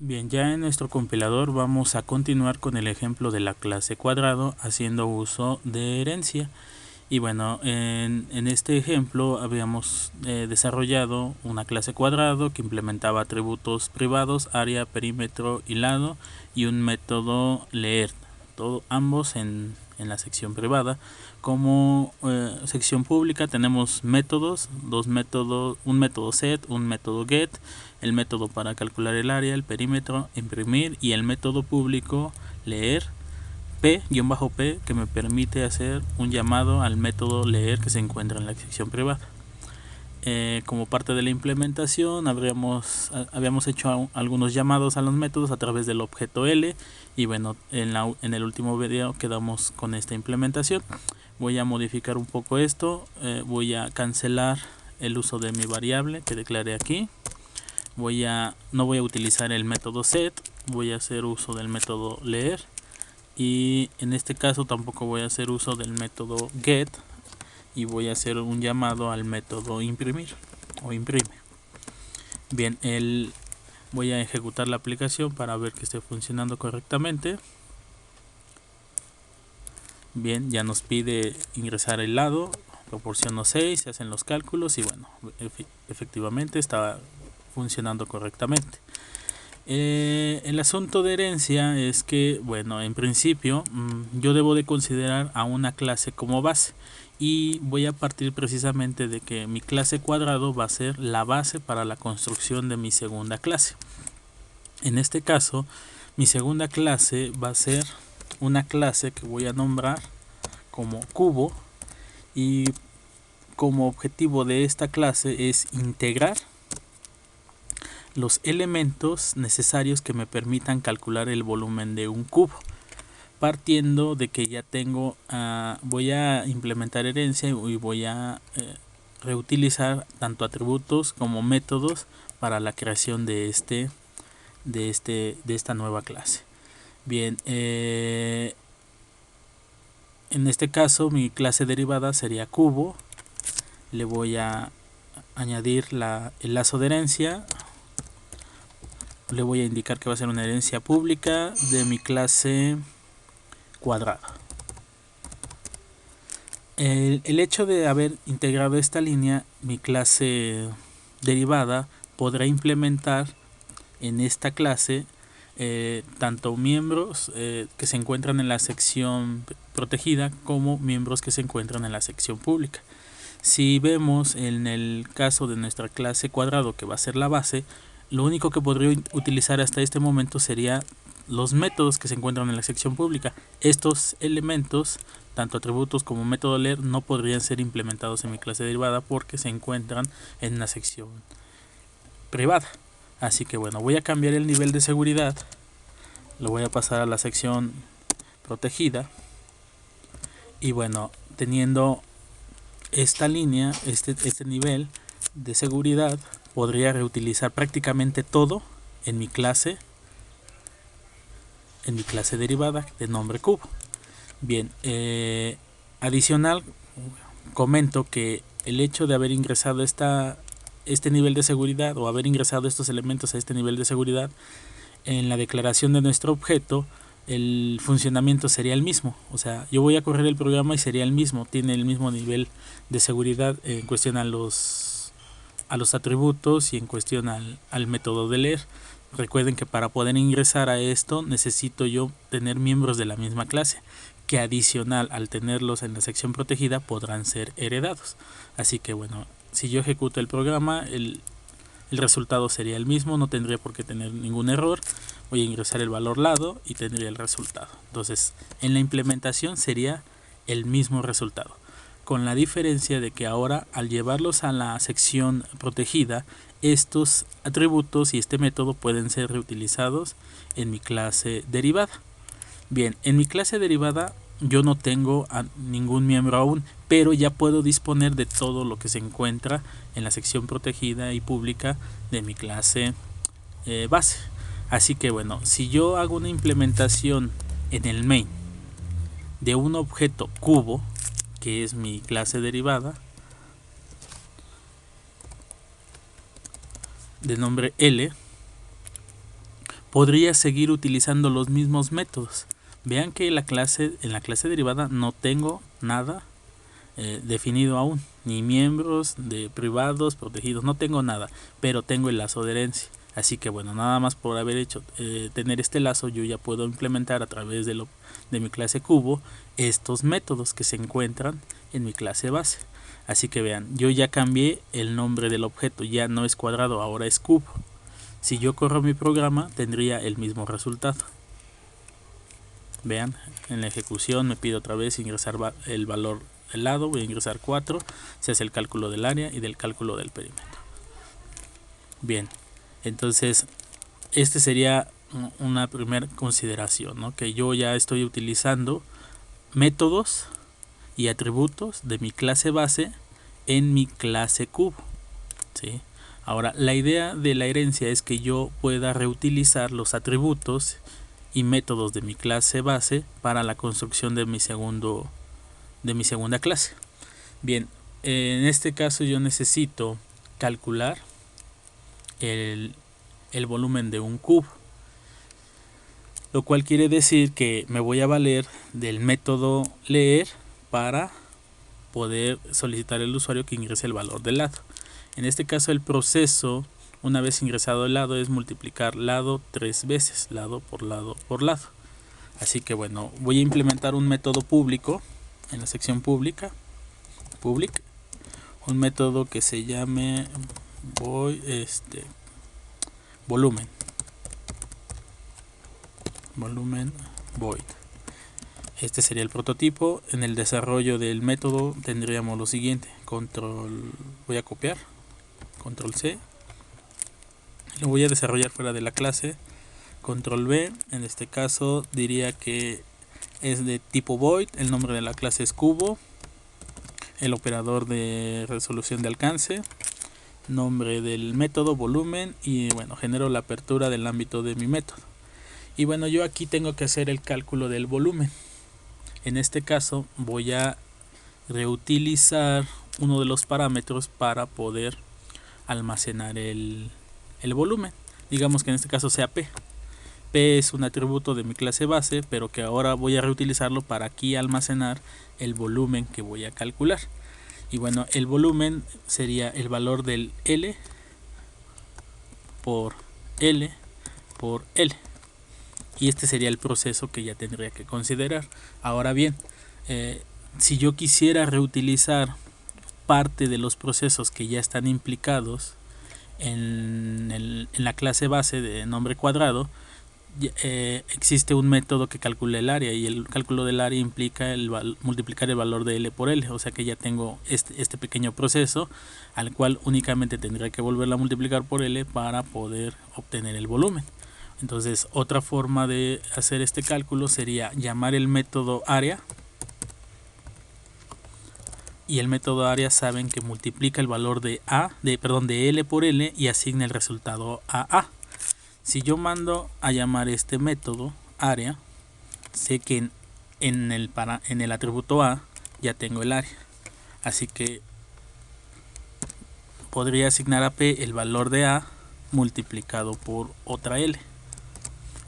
Bien, ya en nuestro compilador vamos a continuar con el ejemplo de la clase cuadrado haciendo uso de herencia. Y bueno, en este ejemplo habíamos desarrollado una clase cuadrado que implementaba atributos privados, área, perímetro y lado, y un método leer, ambos en la sección privada. Como sección pública tenemos métodos, un método set, un método get, el método para calcular el área, el perímetro, imprimir, y el método público leer p-p, que me permite hacer un llamado al método leer que se encuentra en la sección privada. Como parte de la implementación habíamos hecho algunos llamados a los métodos a través del objeto L, y bueno, en el último video quedamos con esta implementación. Voy a modificar un poco esto, voy a cancelar el uso de mi variable que declaré aquí. No voy a utilizar el método set, voy a hacer uso del método leer, y en este caso tampoco voy a hacer uso del método get, y voy a hacer un llamado al método imprimir o imprime. Bien, voy a ejecutar la aplicación para ver que esté funcionando correctamente. Bien, ya nos pide ingresar el lado, proporciono 6, se hacen los cálculos y bueno, efectivamente está funcionando correctamente. El asunto de herencia es que, bueno, en principio yo debo de considerar a una clase como base, y voy a partir precisamente de que mi clase cuadrado va a ser la base para la construcción de mi segunda clase. En este caso, mi segunda clase va a ser una clase que voy a nombrar como cubo, y como objetivo de esta clase es integrar los elementos necesarios que me permitan calcular el volumen de un cubo, partiendo de que ya tengo, voy a implementar herencia y voy a reutilizar tanto atributos como métodos para la creación de esta nueva clase. Bien, en este caso mi clase derivada sería cubo. Le voy a añadir el lazo de herencia. Le voy a indicar que va a ser una herencia pública de mi clase cuadrada. El hecho de haber integrado esta línea, mi clase derivada podrá implementar en esta clase tanto miembros que se encuentran en la sección protegida como miembros que se encuentran en la sección pública. Si vemos en el caso de nuestra clase cuadrado, que va a ser la base, lo único que podría utilizar hasta este momento sería los métodos que se encuentran en la sección pública. Estos elementos, tanto atributos como método leer, no podrían ser implementados en mi clase derivada porque se encuentran en una sección privada. Así que bueno, voy a cambiar el nivel de seguridad, lo voy a pasar a la sección protegida, y bueno, teniendo esta línea, este nivel de seguridad, podría reutilizar prácticamente todo en mi clase derivada de nombre cubo. Bien, adicional, comento que el hecho de haber ingresado este nivel de seguridad, o haber ingresado estos elementos a este nivel de seguridad en la declaración de nuestro objeto, el funcionamiento sería el mismo. O sea, yo voy a correr el programa y sería el mismo, tiene el mismo nivel de seguridad en cuestión a los atributos y en cuestión al método de leer. Recuerden que para poder ingresar a esto necesito yo tener miembros de la misma clase, que adicional al tenerlos en la sección protegida podrán ser heredados. Así que bueno, si yo ejecuto el programa, el resultado sería el mismo, no tendría por qué tener ningún error. Voy a ingresar el valor lado y tendría el resultado. Entonces, en la implementación sería el mismo resultado, con la diferencia de que ahora, al llevarlos a la sección protegida, estos atributos y este método pueden ser reutilizados en mi clase derivada. Bien, en mi clase derivada yo no tengo a ningún miembro aún, pero ya puedo disponer de todo lo que se encuentra en la sección protegida y pública de mi clase base. Así que bueno, si yo hago una implementación en el main de un objeto cubo, que es mi clase derivada, de nombre L, podría seguir utilizando los mismos métodos. Vean que en la clase derivada no tengo nada definido aún, ni miembros de privados, protegidos, no tengo nada, pero tengo el lazo de herencia. Así que bueno, nada más por haber hecho tener este lazo, yo ya puedo implementar a través de mi clase cubo estos métodos que se encuentran en mi clase base. Así que vean, yo ya cambié el nombre del objeto, ya no es cuadrado, ahora es cubo. Si yo corro mi programa, tendría el mismo resultado. Vean, en la ejecución me pide otra vez ingresar el valor del lado, voy a ingresar 4, se hace el cálculo del área y del cálculo del perímetro. Bien, entonces este sería una primera consideración, ¿no? Que yo ya estoy utilizando métodos y atributos de mi clase base en mi clase cubo, ¿sí? Ahora, la idea de la herencia es que yo pueda reutilizar los atributos y métodos de mi clase base para la construcción de mi segunda clase. Bien, en este caso yo necesito calcular el volumen de un cubo, lo cual quiere decir que me voy a valer del método leer para poder solicitar al usuario que ingrese el valor del lado. En este caso el proceso, una vez ingresado el lado, es multiplicar lado 3 veces, lado por lado por lado. Así que bueno, voy a implementar un método público en la sección pública, public, un método que se llame volumen void. Este sería el prototipo. En el desarrollo del método tendríamos lo siguiente: voy a copiar, control C, lo voy a desarrollar fuera de la clase, control V. En este caso diría que es de tipo void, el nombre de la clase es cubo, el operador de resolución de alcance, nombre del método volumen, y bueno, genero la apertura del ámbito de mi método. Y bueno, yo aquí tengo que hacer el cálculo del volumen. En este caso voy a reutilizar uno de los parámetros para poder almacenar el volumen. Digamos que en este caso sea P. P es un atributo de mi clase base, pero que ahora voy a reutilizarlo para aquí almacenar el volumen que voy a calcular. Y bueno, el volumen sería el valor del L por L por L. Y este sería el proceso que ya tendría que considerar. Ahora bien, si yo quisiera reutilizar parte de los procesos que ya están implicados en la clase base de nombre cuadrado, existe un método que calcula el área, y el cálculo del área implica multiplicar el valor de L por L, o sea que ya tengo este pequeño proceso al cual únicamente tendría que volverlo a multiplicar por L para poder obtener el volumen. Entonces, otra forma de hacer este cálculo sería llamar el método área, y el método área saben que multiplica el valor de L por L y asigna el resultado a A. Si yo mando a llamar este método área, sé que en el atributo A ya tengo el área, así que podría asignar a P el valor de A multiplicado por otra L,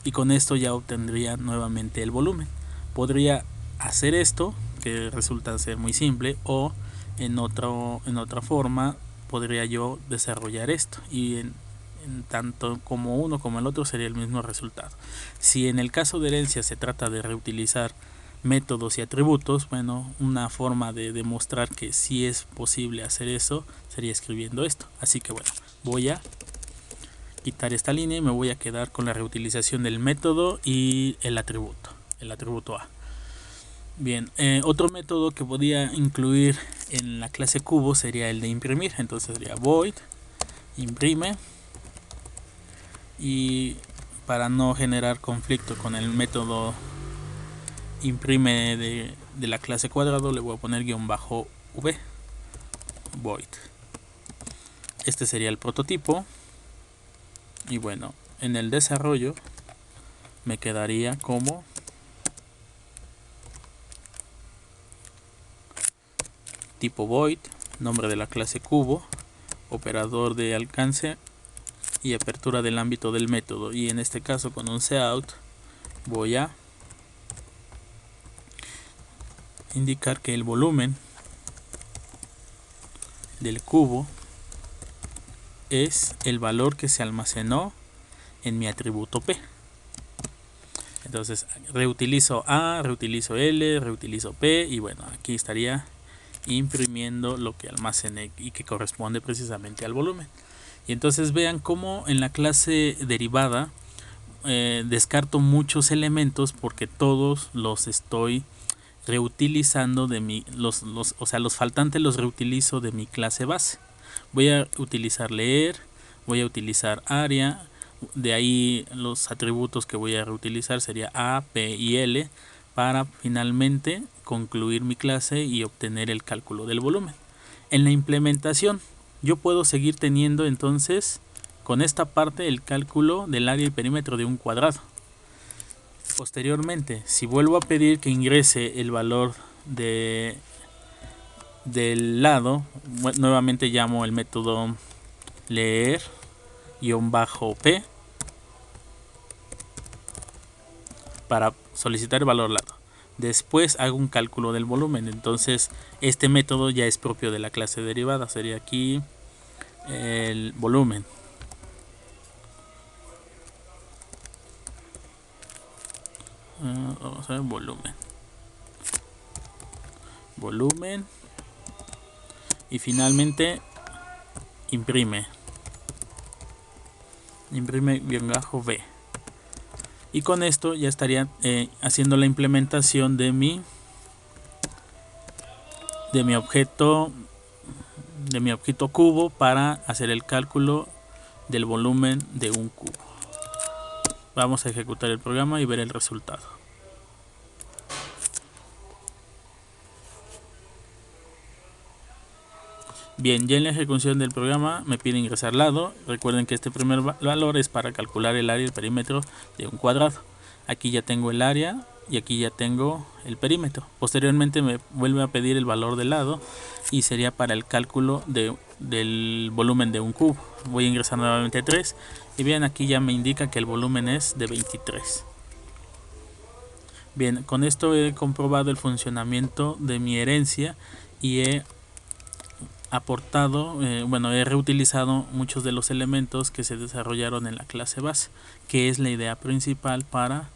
y con esto ya obtendría nuevamente el volumen. Podría hacer esto, que resulta ser muy simple, o en otra forma podría yo desarrollar esto, y en tanto como uno como el otro sería el mismo resultado. Si en el caso de herencia se trata de reutilizar métodos y atributos, bueno, una forma de demostrar que sí es posible hacer eso sería escribiendo esto. Así que bueno, voy a quitar esta línea y me voy a quedar con la reutilización del método y el atributo A. Bien, otro método que podía incluir en la clase cubo sería el de imprimir. Entonces sería void imprime, y para no generar conflicto con el método imprime de la clase cuadrado, le voy a poner -v void. Este sería el prototipo, y bueno, en el desarrollo me quedaría como tipo void, nombre de la clase cubo, operador de alcance, y apertura del ámbito del método, y en este caso con un cout voy a indicar que el volumen del cubo es el valor que se almacenó en mi atributo P. Entonces reutilizo A, reutilizo L, reutilizo P, y bueno, aquí estaría imprimiendo lo que almacené y que corresponde precisamente al volumen. Y entonces vean cómo en la clase derivada descarto muchos elementos porque todos los estoy reutilizando de mi, los faltantes los reutilizo de mi clase base. Voy a utilizar leer, voy a utilizar área, de ahí los atributos que voy a reutilizar sería A, P y L para finalmente concluir mi clase y obtener el cálculo del volumen. En la implementación yo puedo seguir teniendo entonces con esta parte el cálculo del área y perímetro de un cuadrado. Posteriormente, si vuelvo a pedir que ingrese el valor del lado, nuevamente llamo el método leer-p para solicitar el valor lado. Después hago un cálculo del volumen. Entonces este método ya es propio de la clase derivada. Sería aquí el volumen. Vamos a ver volumen y finalmente imprime -v, y con esto ya estaría haciendo la implementación de mi objeto cubo para hacer el cálculo del volumen de un cubo. Vamos a ejecutar el programa y ver el resultado. Bien, ya en la ejecución del programa me pide ingresar lado. Recuerden que este primer valor es para calcular el área y el perímetro de un cuadrado. Aquí ya tengo el área y aquí ya tengo el perímetro. Posteriormente me vuelve a pedir el valor del lado y sería para el cálculo del volumen de un cubo. Voy a ingresar nuevamente 3 y bien, aquí ya me indica que el volumen es de 23. Bien, con esto he comprobado el funcionamiento de mi herencia y he aportado, he reutilizado muchos de los elementos que se desarrollaron en la clase base, que es la idea principal para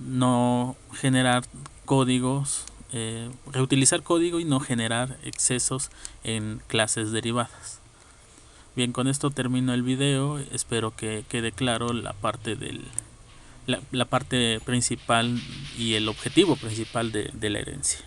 no generar códigos, reutilizar código y no generar excesos en clases derivadas. Bien, con esto termino el video. Espero que quede claro la parte la parte principal y el objetivo principal de la herencia.